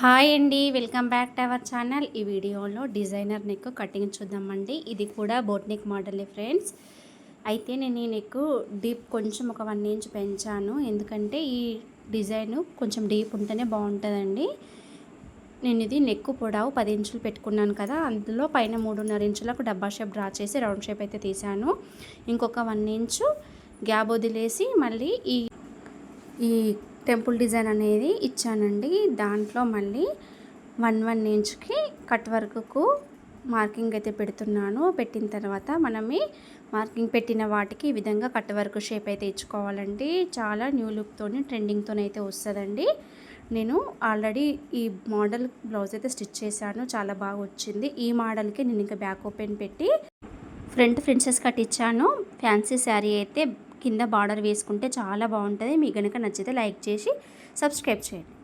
Hi అండి, welcome back to our channel. ఈ వీడియోలో డిజైనర్ నెక్ కటింగ్ చూద్దామండి. ఇది కూడా బోట్ నెక్ మోడలే ఫ్రెండ్స్. అయితే నేను ఈ నెక్ డీప్ కొంచెం ఒక 1 ఇంచ్ పెంచాను, ఎందుకంటే ఈ డిజైన్ కొంచెం డీప్ ఉంటేనే బాగుంటుందండి. నేను ఇది నెక్ పొడవు 10 ఇంచులు పెట్టుకున్నాను కదా, అందులో పైన 3.5 ఇంచులకు డబ్బా షేప్ డ్రా చేసి రౌండ్ షేప్ అయితే తీసాను. ఇంకొక 1 ఇంచు గ్యాప్ వదిలేసి మళ్ళీ ఈ టెంపుల్ డిజైన్ అనేది ఇచ్చానండి. దాంట్లో మళ్ళీ 1 ఇంచ్కి కట్ వర్క్కు మార్కింగ్ అయితే పెడుతున్నాను. పెట్టిన తర్వాత మనమే మార్కింగ్ పెట్టిన వాటికి ఈ విధంగా కట్ వర్క్ షేప్ అయితే ఇచ్చుకోవాలండి. చాలా న్యూ లుక్తోని ట్రెండింగ్తోనైతే వస్తుందండి. నేను ఆల్రెడీ ఈ మోడల్ బ్లౌజ్ అయితే స్టిచ్ చేశాను, చాలా బాగా వచ్చింది. ఈ మోడల్కి నేను ఇంకా బ్యాక్ ఓపెన్ పెట్టి ఫ్రంట్ ప్రిన్సెస్ కట్ ఇచ్చాను. ఫ్యాన్సీ శారీ అయితే కింద బార్డర్ వేసుకుంటే చాలా బాగుంటుంది. మీకు కనుక నచ్చితే లైక్ చేసి సబ్స్క్రైబ్ చేయండి.